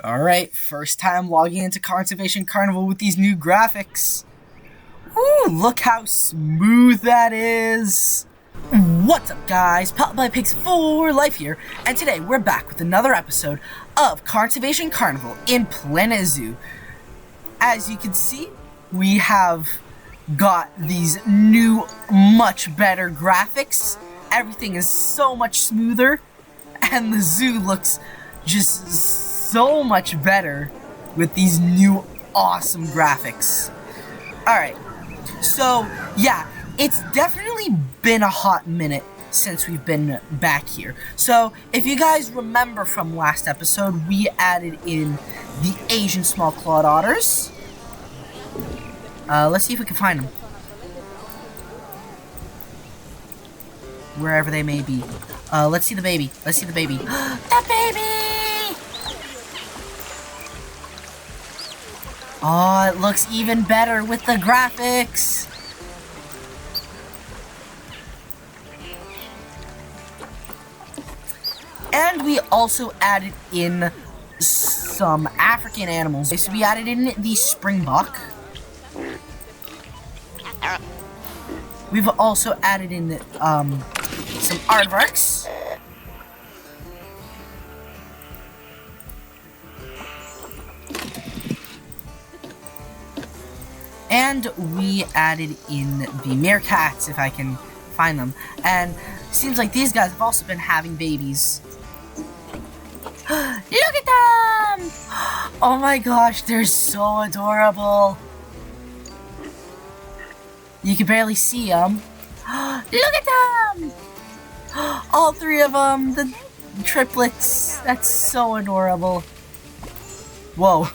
Alright, first time logging into Conservation Carnival with these new graphics. Ooh, look how smooth that is. What's up guys, Pop by Pigs for Life here, and today we're back with another episode of Conservation Carnival in Planet Zoo. As you can see, we have got these new, much better graphics. Everything is so much smoother, and the zoo looks just so much better with these new awesome graphics. Alright, so yeah, it's definitely been a hot minute since we've been back here. So if you guys remember from last episode, we added in the Asian small clawed otters. Let's see if we can find them. Wherever they may be. Let's see the baby. Let's see the baby. That baby! Oh, it looks even better with the graphics. And we also added in some African animals. So we added in the springbok. We've also added in some aardvarks. And we added in the meerkats, if I can find them. And it seems like these guys have also been having babies. Look at them! Oh my gosh, they're so adorable. You can barely see them. Look at them! All three of them, the triplets. That's so adorable. Whoa.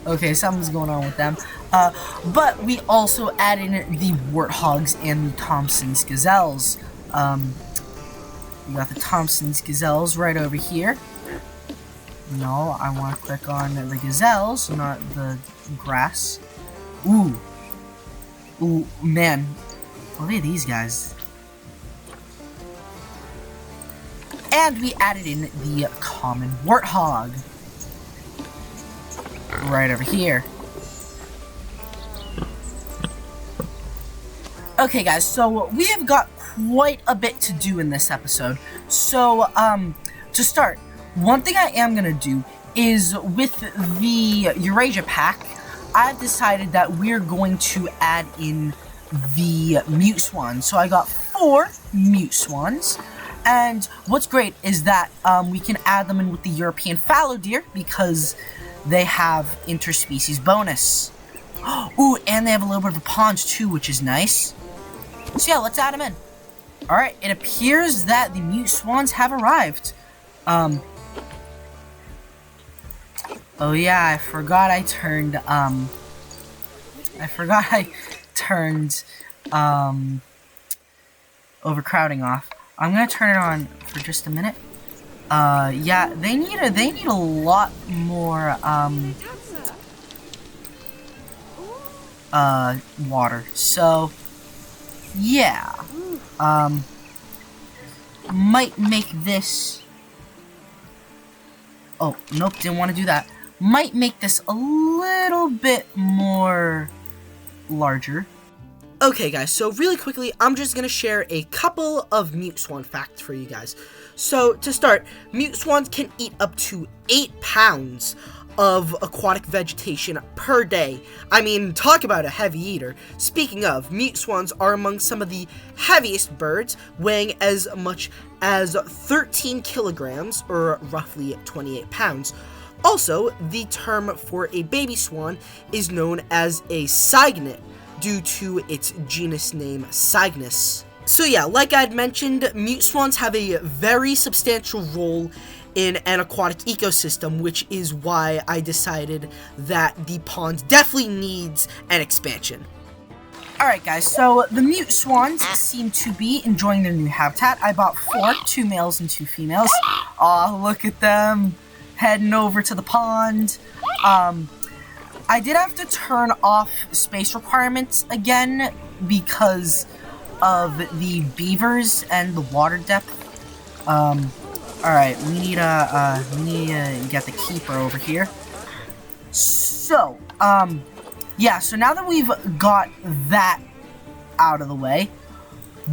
Okay, something's going on with them. But we also added in the warthogs and the Thompson's gazelles. We got the Thompson's gazelles right over here. No, I want to click on the gazelles, not the grass. Ooh. Ooh, man. Look at these guys. And we added in the common warthog. Right over here. Okay guys, so we have got quite a bit to do in this episode. So, to start, one thing I am gonna do is with the Eurasia pack, I've decided that we're going to add in the Mute Swan. So I got 4 Mute Swans. And what's great is that we can add them in with the European fallow deer because they have interspecies bonus. Ooh, and they have a little bit of a pond too, which is nice. So yeah, let's add them in. Alright, it appears that the Mute Swans have arrived. Oh yeah, I forgot I turned overcrowding off. I'm gonna turn it on for just a minute. Yeah, they need a lot more water. So yeah, might make this. Oh nope, didn't want to do that. Might make this a little bit more larger. Okay guys, so really quickly, I'm just gonna share a couple of Mute Swan facts for you guys. So to start, Mute Swans can eat up to 8 pounds of aquatic vegetation per day. I mean, talk about a heavy eater. Speaking of, Mute Swans are among some of the heaviest birds, weighing as much as 13 kilograms, or roughly 28 pounds. Also, the term for a baby swan is known as a cygnet, due to its genus name Cygnus. So yeah, like I'd mentioned, Mute Swans have a very substantial role in an aquatic ecosystem, which is why I decided that the pond definitely needs an expansion. Alright guys, so the Mute Swans seem to be enjoying their new habitat. I bought 4, 2 males and 2 females. Aw, look at them heading over to the pond. I did have to turn off space requirements again because of the beavers and the water depth. Alright, we need to get the keeper over here. So, yeah, so now that we've got that out of the way,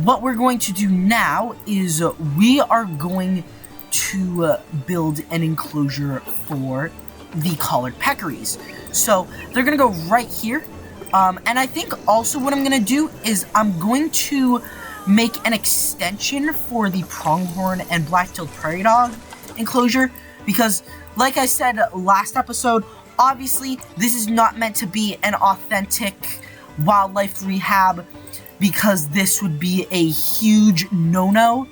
what we're going to do now is we are going to build an enclosure for the collared peccaries. So they're going to go right here. And I think also what I'm going to do is I'm going to make an extension for the pronghorn and black-tailed prairie dog enclosure. Because, like I said last episode, obviously this is not meant to be an authentic wildlife rehab, because this would be a huge no-no,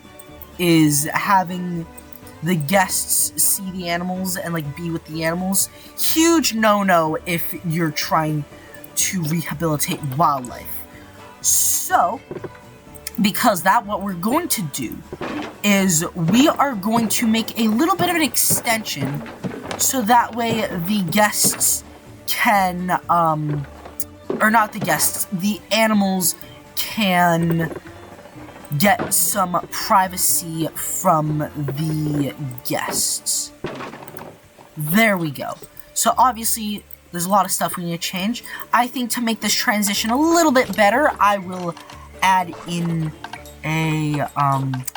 is having the guests see the animals and like be with the animals. Huge no-no if you're trying to rehabilitate wildlife. So, because that, what we're going to do is we are going to make a little bit of an extension so that way the guests can, or not the guests, the animals can get some privacy from the guests. There we go. So obviously, there's a lot of stuff we need to change. I think to make this transition a little bit better, I will add in a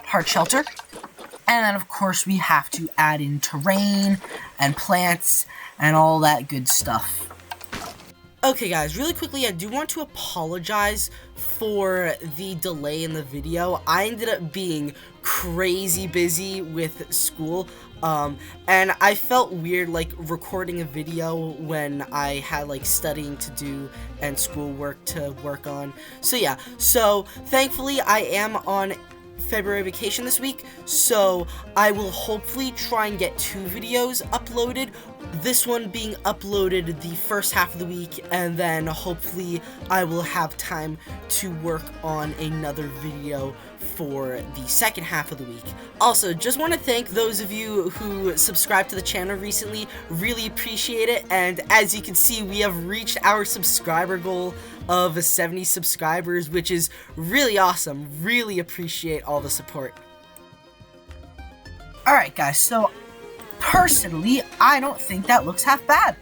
heart shelter. And then, of course, we have to add in terrain and plants and all that good stuff. Okay, guys, really quickly, I do want to apologize for the delay in the video. I ended up being crazy busy with school, and I felt weird, like, recording a video when I had, like, studying to do and schoolwork to work on. So, yeah, so, thankfully, I am on February vacation this week, so I will hopefully try and get 2 videos uploaded. This one being uploaded the first half of the week, and then hopefully I will have time to work on another video for the second half of the week. Also, just want to thank those of you who subscribed to the channel recently. Really appreciate it, and as you can see, we have reached our subscriber goal of 70 subscribers, which is really awesome. Really appreciate all the support. Alright guys, so personally, I don't think that looks half bad.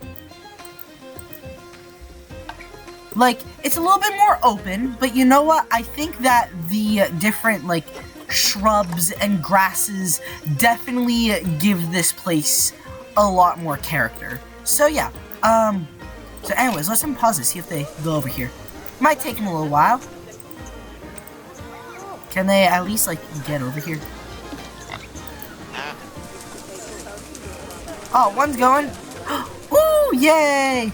Like, it's a little bit more open, but you know what? I think that the different, like, shrubs and grasses definitely give this place a lot more character. So yeah, so anyways, let's pause this, see if they go over here. Might take them a little while. Can they at least, like, get over here? Oh, one's going. Woo! Yay!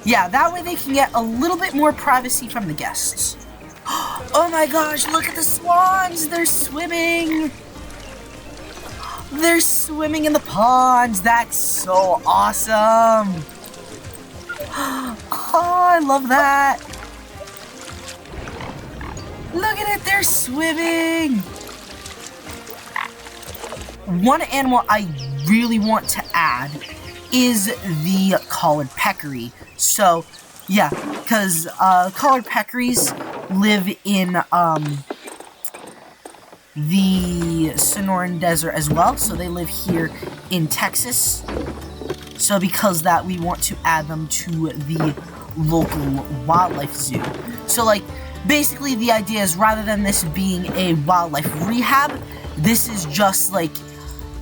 Yeah, that way they can get a little bit more privacy from the guests. Oh my gosh, look at the swans! They're swimming! They're swimming in the ponds! That's so awesome! Oh, I love that! Look at it, they're swimming! One animal I really want to add is the collared peccary. So, yeah, because collared peccaries live in the Sonoran Desert as well. So they live here in Texas. So because of that, we want to add them to the local wildlife zoo. So, like, basically the idea is rather than this being a wildlife rehab, this is just, like,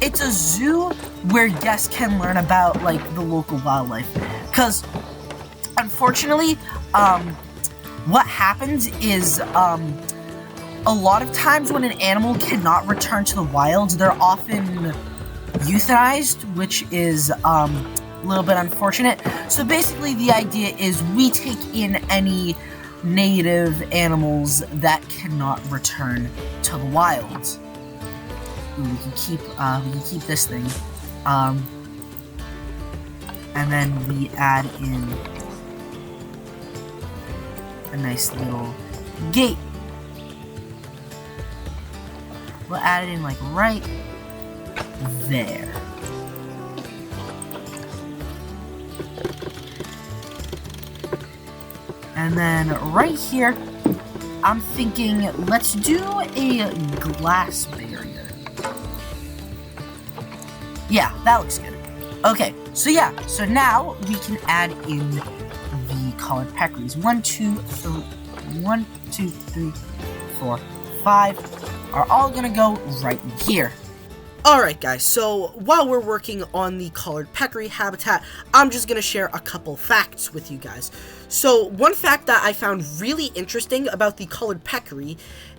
it's a zoo where guests can learn about, like, the local wildlife. Because, unfortunately, what happens is, a lot of times when an animal cannot return to the wild, they're often euthanized, which is, a little bit unfortunate. So basically the idea is we take in any native animals that cannot return to the wild. Ooh, we can keep this thing. And then we add in a nice little gate. We'll add it in, like, right there. And then right here, I'm thinking, let's do a glass barrier. Yeah, that looks good. Okay, so yeah, so now we can add in the collared peccaries. 1, 2, 3, 1, 2, 3, 4, 5 are all gonna go right here. Alright guys, so while we're working on the collared peccary habitat, I'm just gonna share a couple facts with you guys. So one fact that I found really interesting about the collared peccary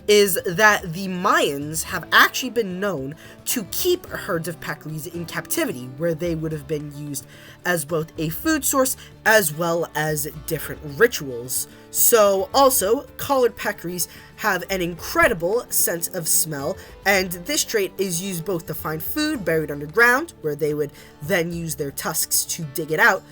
is that the Mayans have actually been known to keep herds of peccaries in captivity, where they would have been used as both a food source as well as different rituals. So also, collared peccaries have an incredible sense of smell, and this trait is used both to find food buried underground, where they would then use their tusks to dig it out,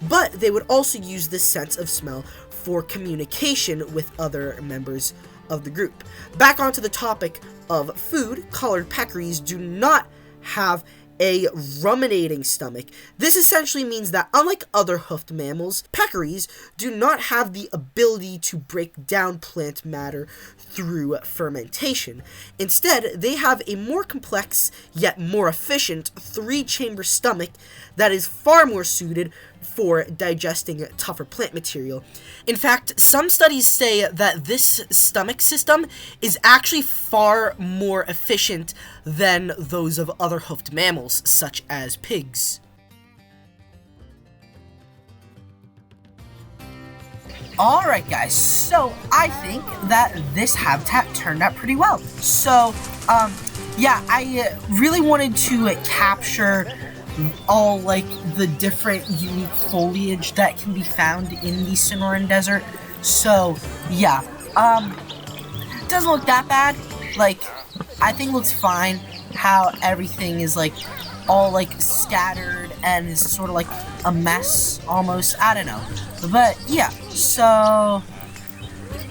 but they would also use this sense of smell for communication with other members of the group. Back onto the topic of food, collared peccaries do not have a ruminating stomach. This essentially means that unlike other hoofed mammals, peccaries do not have the ability to break down plant matter through fermentation. Instead, they have a more complex yet more efficient 3-chamber stomach that is far more suited for digesting tougher plant material. In fact, some studies say that this stomach system is actually far more efficient than those of other hoofed mammals, such as pigs. Alright guys, so I think that this habitat turned out pretty well. So, yeah, I really wanted to capture all, like, the different unique foliage that can be found in the Sonoran Desert. So, yeah, doesn't look that bad. Like, I think it looks fine how everything is, like, all, like, scattered and is sort of like a mess, almost. I don't know. But, yeah, so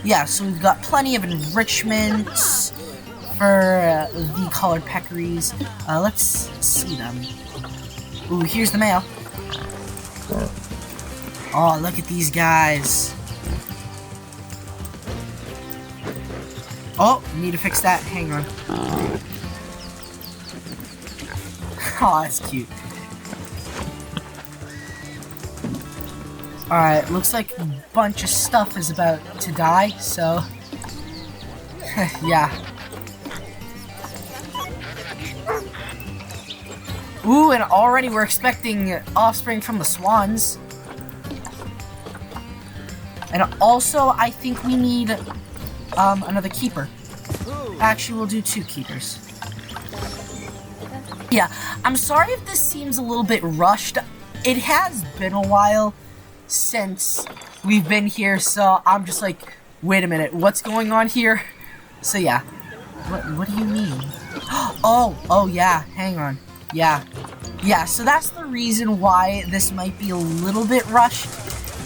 we've got plenty of enrichment for the collared peccaries. Let's see them. Ooh, here's the male. Oh, look at these guys. Oh, need to fix that. Hang on. Oh, that's cute. Alright, looks like a bunch of stuff is about to die, so... yeah. Ooh, and already we're expecting offspring from the swans. And also, I think we need another keeper. Actually, we'll do 2 keepers. Yeah, I'm sorry if this seems a little bit rushed. It has been a while since we've been here, so I'm just like, wait a minute, what's going on here? So yeah. What do you mean? Oh yeah, hang on. Yeah, so that's the reason why this might be a little bit rushed,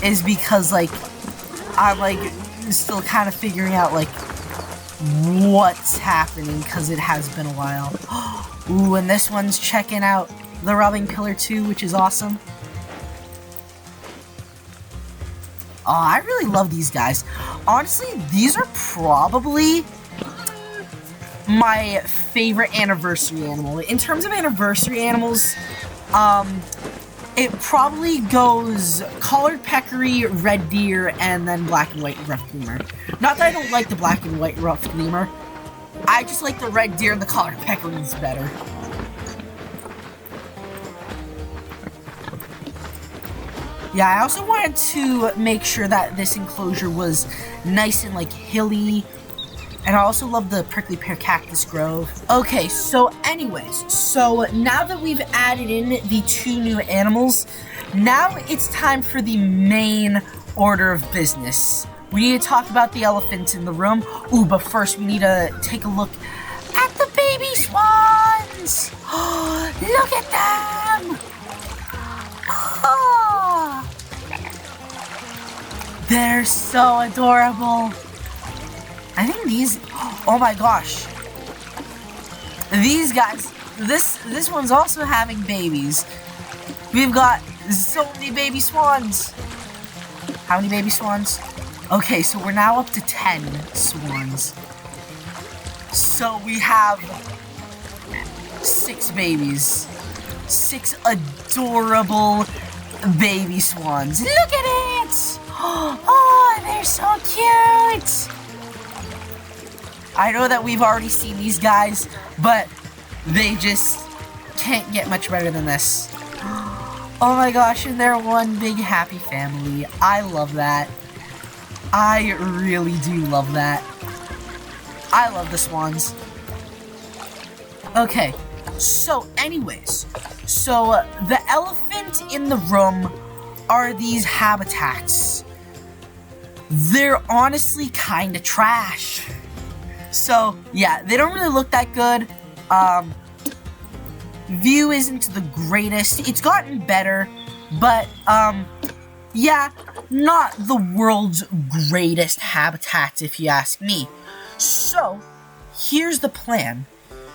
is because, like, I'm, like, still kind of figuring out, like, what's happening, because it has been a while. Ooh, and this one's checking out the rubbing pillar too, which is awesome. Oh, I really love these guys. Honestly, these are probably my favorite anniversary animal. In terms of anniversary animals, it probably goes collared peccary, red deer, and then black and white ruffed lemur. Not that I don't like the black and white ruffed lemur. I just like the red deer and the collared peccaries better. Yeah, I also wanted to make sure that this enclosure was nice and, like, hilly. And I also love the prickly pear cactus grove. Okay, so anyways, so now that we've added in the 2 new animals, now it's time for the main order of business. We need to talk about the elephant in the room. Ooh, but first we need to take a look at the baby swans! Look at them! Oh, they're so adorable. I think these, oh my gosh. These guys, this one's also having babies. We've got so many baby swans. How many baby swans? Okay, so we're now up to 10 swans. So we have 6 babies. 6 adorable baby swans. Look at it! Oh, they're so cute! I know that we've already seen these guys, but they just can't get much better than this. Oh my gosh, and they're one big happy family. I love that. I really do love that. I love the swans. Okay, so anyways, so the elephant in the room are these habitats. They're honestly kind of trash. So, yeah, they don't really look that good. View isn't the greatest. It's gotten better, but, yeah, not the world's greatest habitats, if you ask me. So, here's the plan.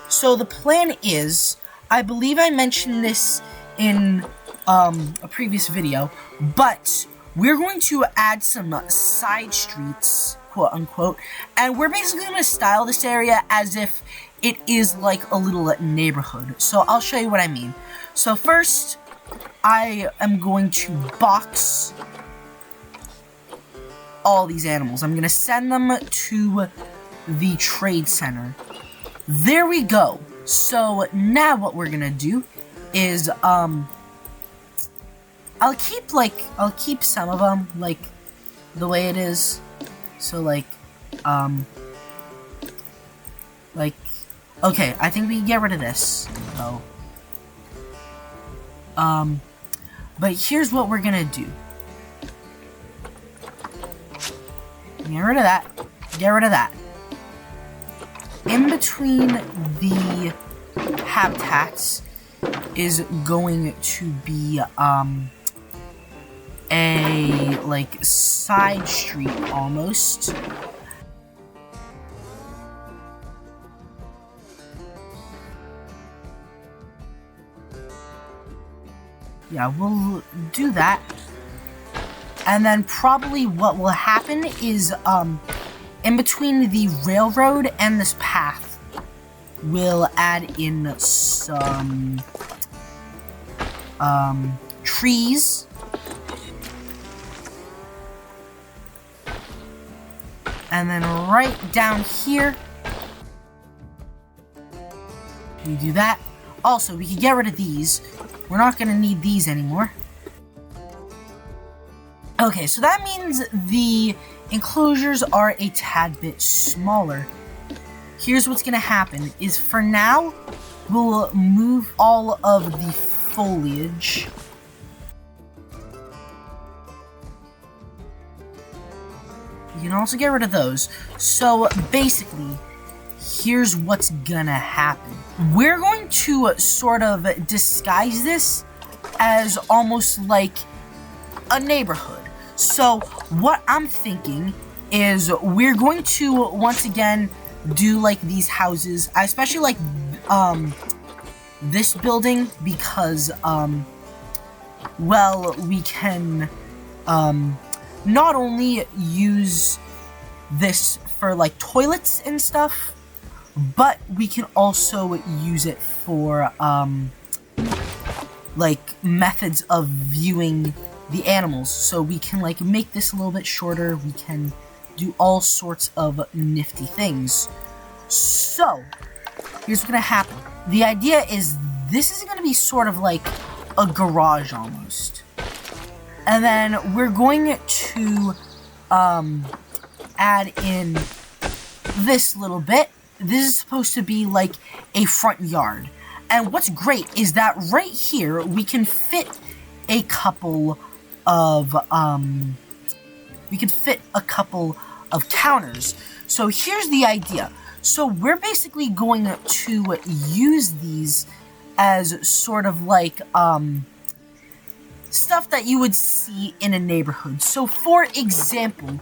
So, the plan is, I believe I mentioned this in, a previous video, but we're going to add some side streets, quote unquote, and we're basically going to style this area as if it is like a little neighborhood. So I'll show you what I mean. So first, I am going to box all these animals. I'm going to send them to the trade center. There we go. So now what we're going to do is, I'll keep some of them, like, the way it is. So, okay, I think we can get rid of this, though. But here's what we're gonna do. Get rid of that. Get rid of that. In between the habitats is going to be, a, like, side street, almost. Yeah, we'll do that. And then probably what will happen is, in between the railroad and this path, we'll add in some, trees. And then right down here, we do that. Also, we can get rid of these. We're not going to need these anymore. Okay, so that means the enclosures are a tad bit smaller. Here's what's going to happen, is for now, we'll move all of the foliage. You can also get rid of those. So, basically, here's what's gonna happen. We're going to sort of disguise this as almost like a neighborhood. So, what I'm thinking is we're going to, once again, do, like, these houses. I especially like, this building because, well, we can, not only use this for, like, toilets and stuff, but we can also use it for, like, methods of viewing the animals. So we can, like, make this a little bit shorter. We can do all sorts of nifty things. So, here's what's gonna happen. The idea is this is gonna be sort of like a garage almost. And then we're going to add in this little bit. This is supposed to be like a front yard. And what's great is that right here we can fit a couple of counters. So here's the idea. So we're basically going to use these as sort of like stuff that you would see in a neighborhood. So for example,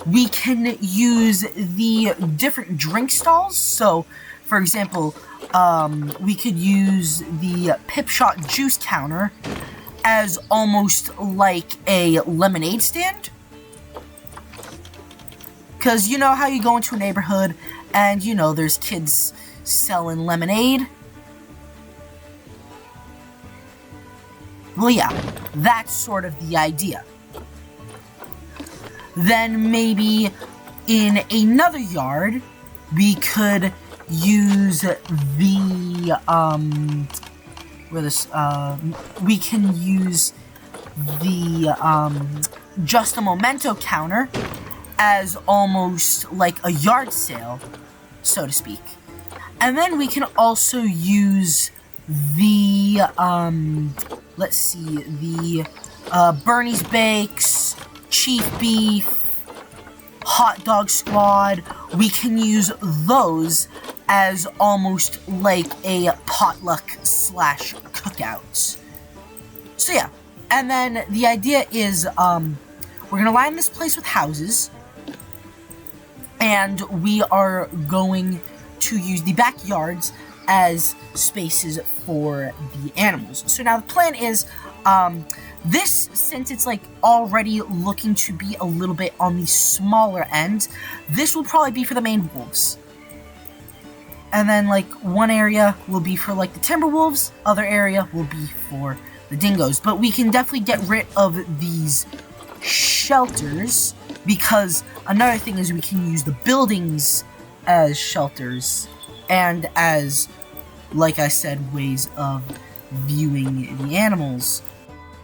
we can use the different drink stalls. So for example, we could use the Pip Shot juice counter as almost like a lemonade stand. Because you know how you go into a neighborhood and you know there's kids selling lemonade. Well, yeah, that's sort of the idea. Then maybe in another yard, we could use the, we can use the, just a memento counter as almost like a yard sale, so to speak. And then we can also use the, let's see, the, Bernie's Bakes, Chief Beef, Hot Dog Squad. We can use those as almost like a potluck / cookout. So yeah, and then the idea is, we're gonna line this place with houses, and we are going to use the backyards as spaces for the animals. So now the plan is, this, since it's like already looking to be a little bit on the smaller end, this will probably be for the main wolves. And then like one area will be for like the timber wolves, other area will be for the dingoes. But we can definitely get rid of these shelters, because another thing is we can use the buildings as shelters and as, like I said, ways of viewing the animals.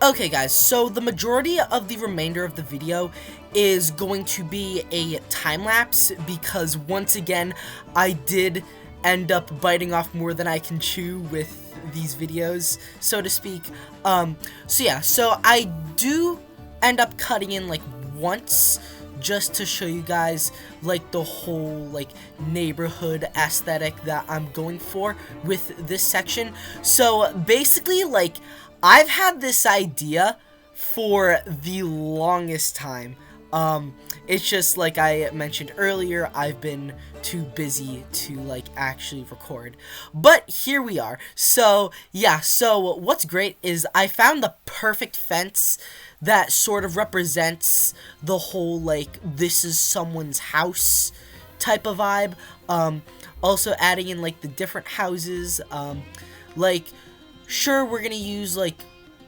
Okay guys, so the majority of the remainder of the video is going to be a time-lapse, because once again, I did end up biting off more than I can chew with these videos, so to speak. So yeah, so I do end up cutting in like once, just to show you guys like the whole like neighborhood aesthetic that I'm going for with this section. So basically, like, I've had this idea for the longest time. It's just like I mentioned earlier, I've been too busy to like actually record. But here we are. So yeah, so what's great is I found the perfect fence that sort of represents the whole like this is someone's house type of vibe. Also adding in like the different houses. Like, sure, we're gonna use like,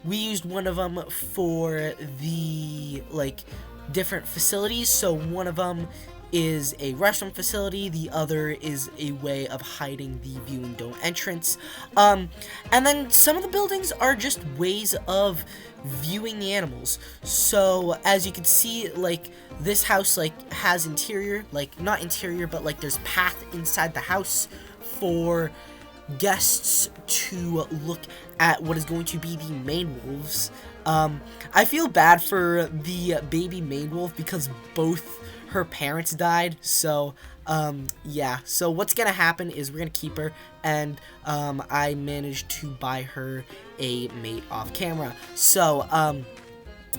we used one of them for the like different facilities. So one of them is a restaurant facility, the other is a way of hiding the viewing dome entrance. And then some of the buildings are just ways of viewing the animals. So as you can see, like this house like has interior, like not interior, but like there's path inside the house for guests to look at what is going to be the main wolves. I feel bad for the baby main wolf because both her parents died, so yeah, so what's gonna happen is we're gonna keep her, and I managed to buy her a mate off camera. So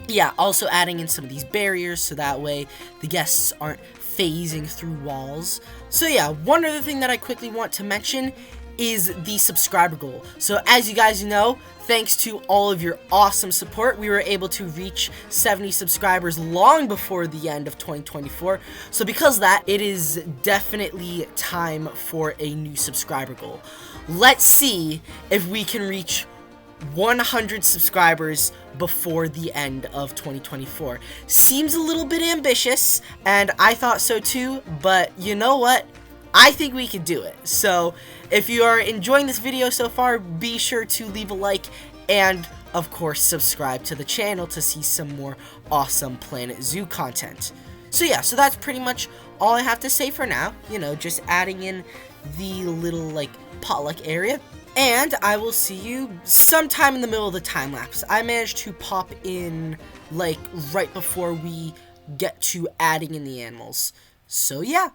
yeah, also adding in some of these barriers so that way the guests aren't phasing through walls. So yeah, one other thing that I quickly want to mention is the subscriber goal. So as you guys know, thanks to all of your awesome support, we were able to reach 70 subscribers long before the end of 2024. So because of that, it is definitely time for a new subscriber goal. Let's see if we can reach 100 subscribers before the end of 2024. Seems a little bit ambitious, and I thought so too, but you know what? I think we can do it. So if you are enjoying this video so far, be sure to leave a like and, of course, subscribe to the channel to see some more awesome Planet Zoo content. So yeah, so that's pretty much all I have to say for now. You know, just adding in the little, like, potluck area. And I will see you sometime in the middle of the time lapse. I managed to pop in, like, right before we get to adding in the animals. So yeah.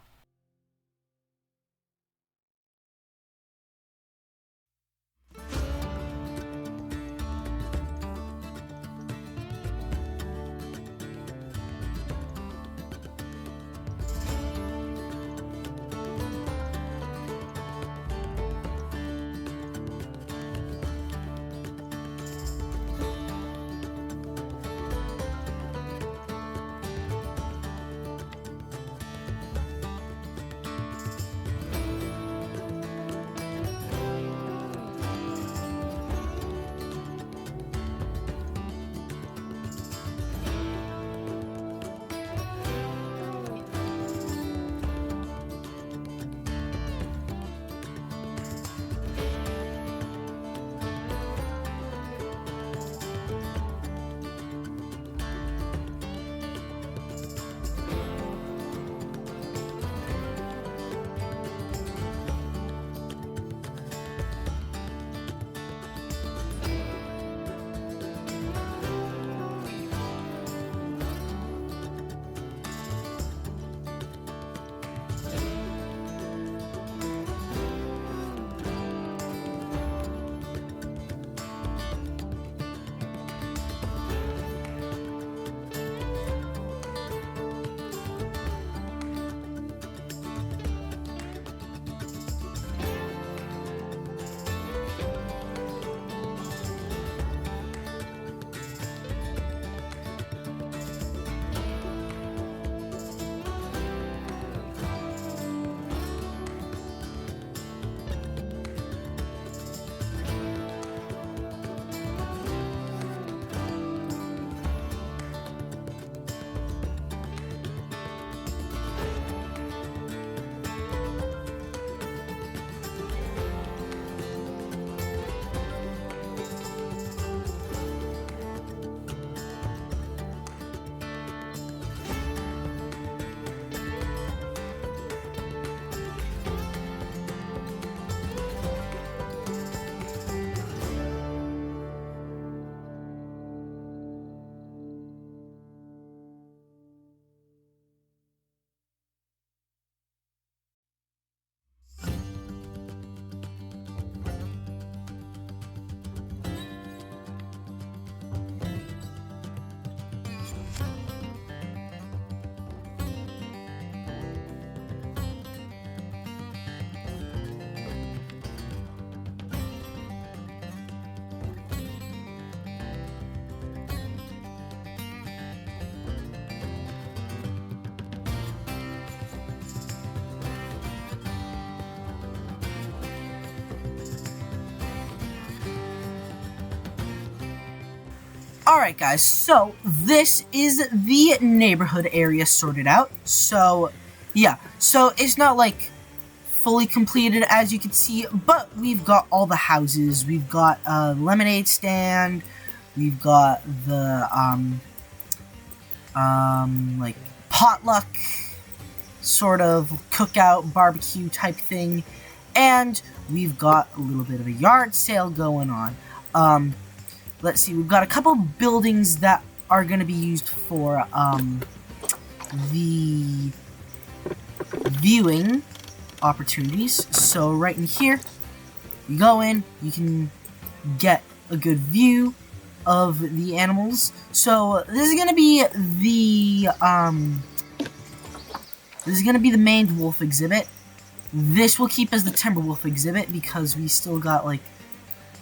Alright guys, so this is the neighborhood area sorted out. So, yeah. So, it's not like fully completed as you can see, but we've got all the houses. We've got a lemonade stand. We've got the, like, potluck sort of cookout barbecue type thing. And we've got a little bit of a yard sale going on. Let's see, we've got a couple buildings that are going to be used for, the viewing opportunities. So right in here, you go in, you can get a good view of the animals. So this is going to be the, maned wolf exhibit. This will keep as the timber wolf exhibit because we still got, like,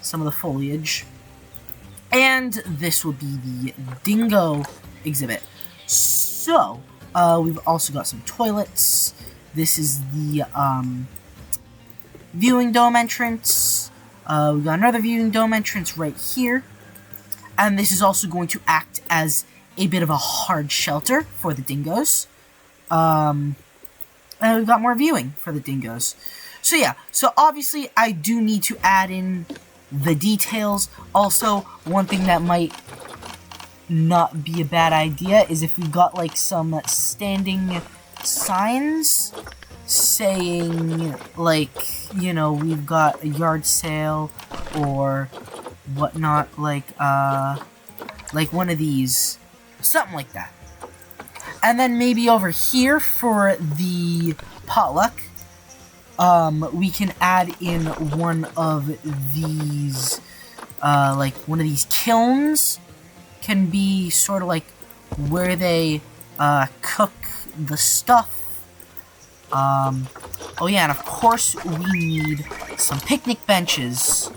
some of the foliage. And this will be the dingo exhibit. So, we've also got some toilets. This is the, viewing dome entrance. We've got another viewing dome entrance right here. And this is also going to act as a bit of a hard shelter for the dingoes. And we've got more viewing for the dingoes. So yeah, so obviously I do need to add in the details. Also, one thing that might not be a bad idea is if we've got like some standing signs saying like, you know, we've got a yard sale or whatnot, like one of these, something like that. And then maybe over here for the potluck, we can add in one of these, like one of these kilns can be sort of like where they, cook the stuff. Oh yeah, and of course we need some picnic benches.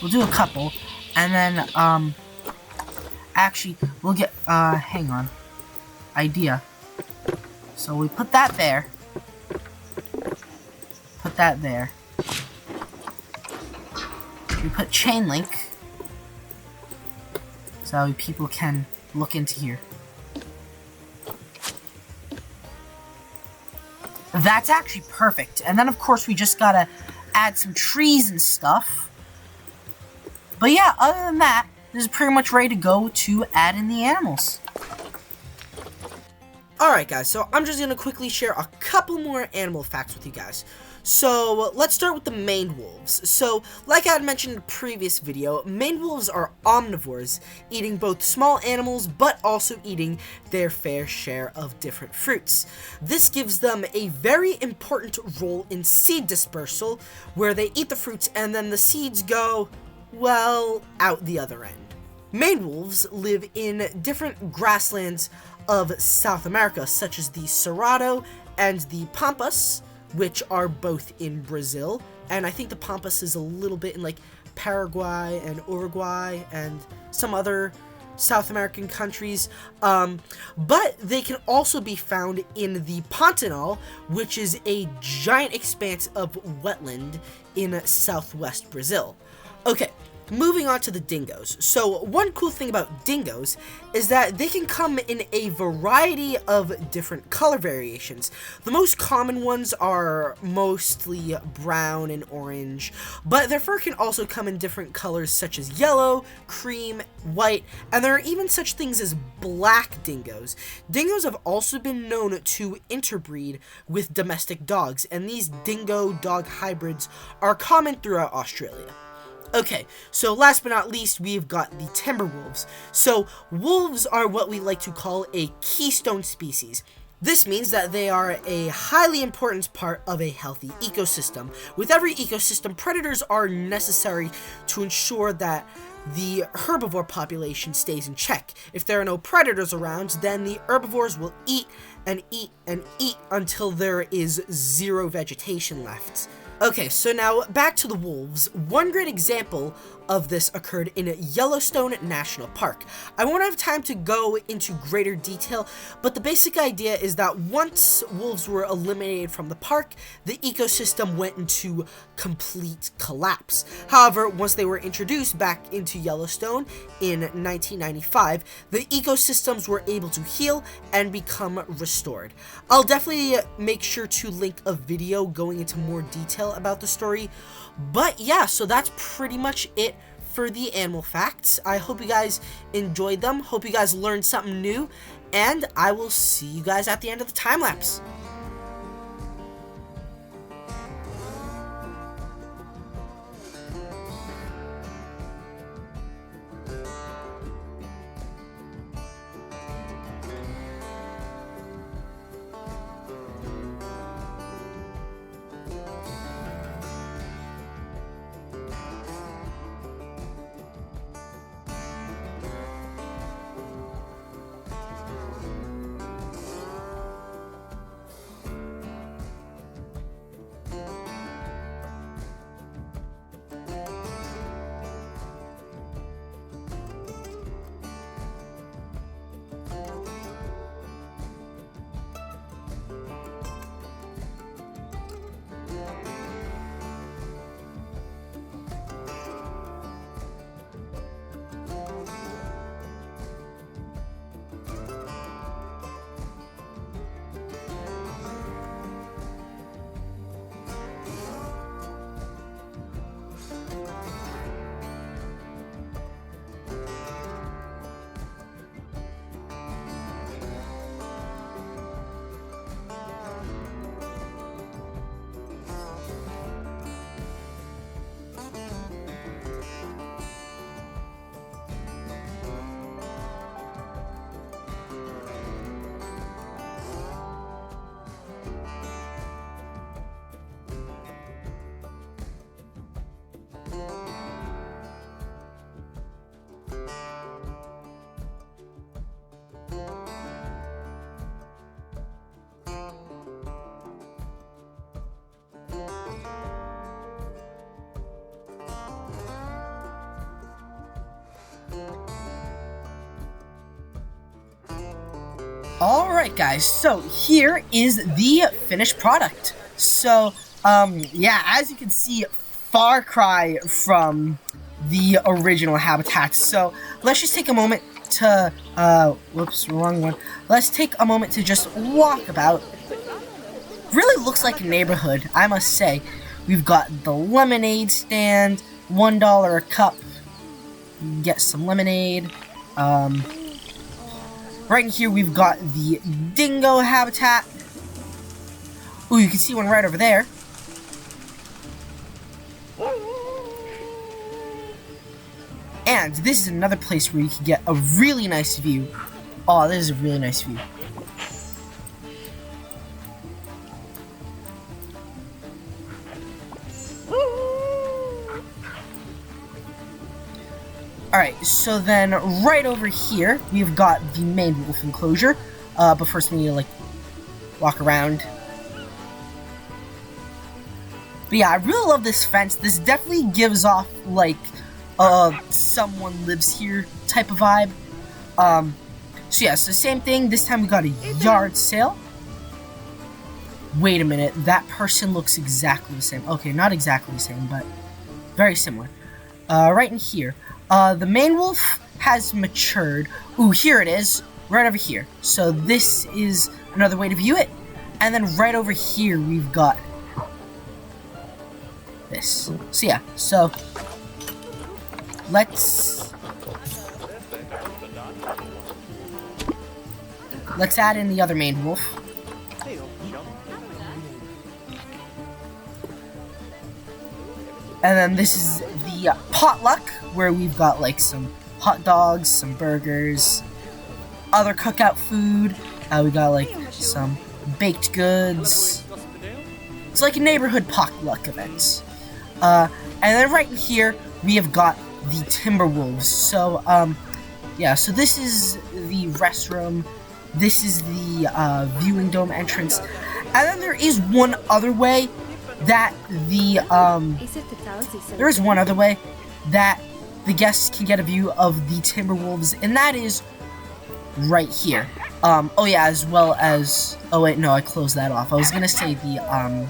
We'll do a couple, and then, actually, we'll get, hang on. Idea. So we put that there. Put that there. We put chain link. So people can look into here. That's actually perfect. And then of course we just gotta add some trees and stuff. But yeah, other than that, this is pretty much ready to go to add in the animals. Alright guys, so I'm just going to quickly share a couple more animal facts with you guys. So, let's start with the maned wolves. So, like I had mentioned in a previous video, maned wolves are omnivores, eating both small animals, but also eating their fair share of different fruits. This gives them a very important role in seed dispersal, where they eat the fruits and then the seeds go, well, out the other end. Maned wolves live in different grasslands of South America, such as the Cerrado and the Pampas, which are both in Brazil, and I think the Pampas is a little bit in like Paraguay and Uruguay and some other South American countries, but they can also be found in the Pantanal, which is a giant expanse of wetland in southwest Brazil. Okay, moving on to the dingoes. So one cool thing about dingoes is that they can come in a variety of different color variations. The most common ones are mostly brown and orange, but their fur can also come in different colors such as yellow, cream, white, and there are even such things as black dingoes. Dingoes have also been known to interbreed with domestic dogs, and these dingo-dog hybrids are common throughout Australia. Okay, so last but not least, we've got the timber wolves. So, wolves are what we like to call a keystone species. This means that they are a highly important part of a healthy ecosystem. With every ecosystem, predators are necessary to ensure that the herbivore population stays in check. If there are no predators around, then the herbivores will eat and eat and eat until there is zero vegetation left. Okay, so now back to the wolves. One great example of this occurred in Yellowstone National Park. I won't have time to go into greater detail, but the basic idea is that once wolves were eliminated from the park, the ecosystem went into complete collapse. However, once they were introduced back into Yellowstone in 1995, the ecosystems were able to heal and become restored. I'll definitely make sure to link a video going into more detail about the story. But yeah, so that's pretty much it for the animal facts. I hope you guys enjoyed them. Hope you guys learned something new. And I will see you guys at the end of the time lapse. Alright guys, so here is the finished product. So, yeah, as you can see, far cry from the original habitat. So, let's just take a moment to, whoops, wrong one. Let's take a moment to just walk about. Really looks like a neighborhood, I must say. We've got the lemonade stand, $1 a cup. Get some lemonade. Right in here, we've got the dingo habitat. Ooh, you can see one right over there. And this is another place where you can get a really nice view. Oh, this is a really nice view. Alright, so then right over here, we've got the main wolf enclosure. But first we need to, like, walk around. But yeah, I really love this fence. This definitely gives off, like, someone lives here type of vibe. So yeah, so same thing. This time we got a yard sale. Wait a minute, that person looks exactly the same. Okay, not exactly the same, but very similar. Right in here. The main wolf has matured. Ooh, here it is. Right over here. So this is another way to view it. And then right over here, we've got this. So yeah, so let's add in the other main wolf. And then this is the potluck, where we've got like some hot dogs, some burgers, other cookout food. We got like some baked goods. It's like a neighborhood potluck event. And then right in here, we have got the Timberwolves. So, yeah, so this is the restroom. This is the viewing dome entrance. And then there is one other way, that there is one other way that the guests can get a view of the Timberwolves, and that is right here. Oh yeah, as well as, oh wait, no, I closed that off. I was gonna say the,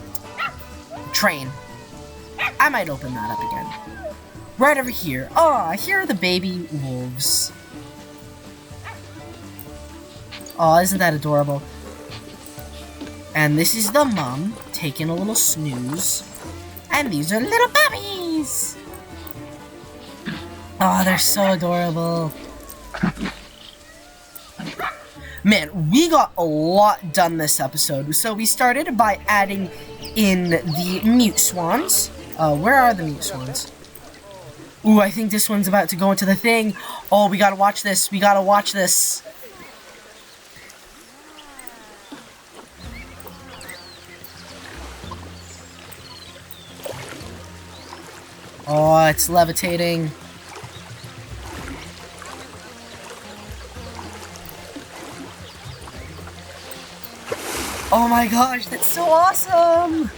train. I might open that up again. Right over here. Oh, here are the baby wolves. Oh, isn't that adorable? And this is the mom taking a little snooze. And these are little puppies. Oh, they're so adorable. Man, we got a lot done this episode. So we started by adding in the Mute Swans. Where are the Mute Swans? Ooh, I think this one's about to go into the thing. Oh, we gotta watch this. We gotta watch this. Oh, it's levitating. Oh my gosh, that's so awesome!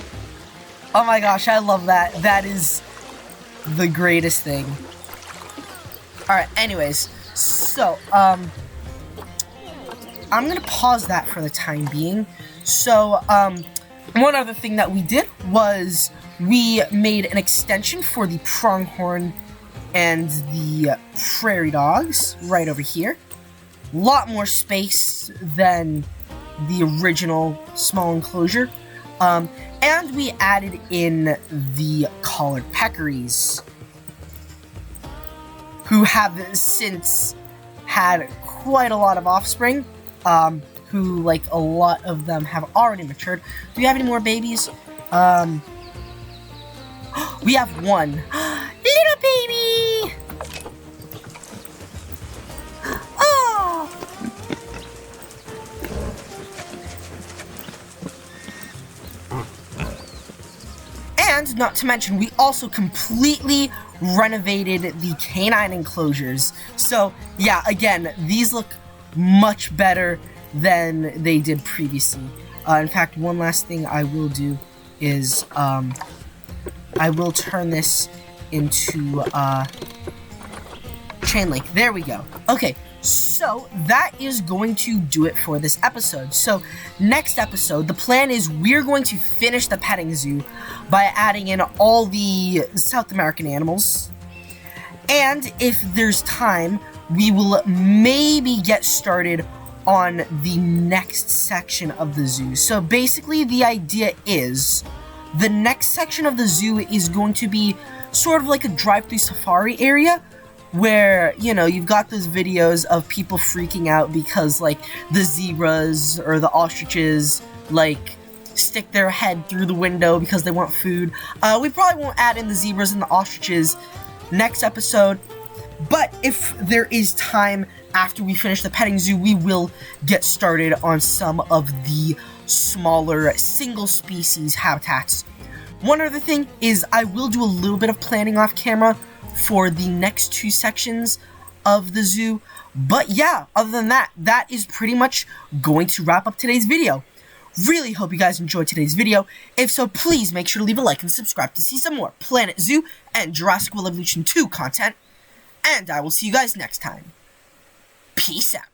Oh my gosh, I love that. That is the greatest thing. Alright, anyways, so, I'm gonna pause that for the time being. So, one other thing that we did was we made an extension for the pronghorn and the prairie dogs right over here. A lot more space than the original small enclosure. And we added in the Collared Peccaries, who have since had quite a lot of offspring, who, like, a lot of them have already matured. Do we have any more babies? We have one. Little baby! Oh! And, not to mention, we also completely renovated the canine enclosures. So, yeah, again, these look much better than they did previously. In fact, one last thing I will do is, I will turn this into, chain link. There we go. Okay, so that is going to do it for this episode. So, next episode, the plan is we're going to finish the petting zoo by adding in all the South American animals. And if there's time, we will maybe get started on the next section of the zoo. So basically, the idea is the next section of the zoo is going to be sort of like a drive-through safari area where, you know, you've got those videos of people freaking out because, like, the zebras or the ostriches, like, stick their head through the window because they want food. We probably won't add in the zebras and the ostriches next episode, but if there is time after we finish the petting zoo, we will get started on some of the smaller single species habitats. One other thing is I will do a little bit of planning off camera for the next two sections of the zoo, but yeah, other than that, that is pretty much going to wrap up today's video. Really hope you guys enjoyed today's video. If so, please make sure to leave a like and subscribe to see some more Planet Zoo and Jurassic World Evolution 2 content, and I will see you guys next time. Peace out.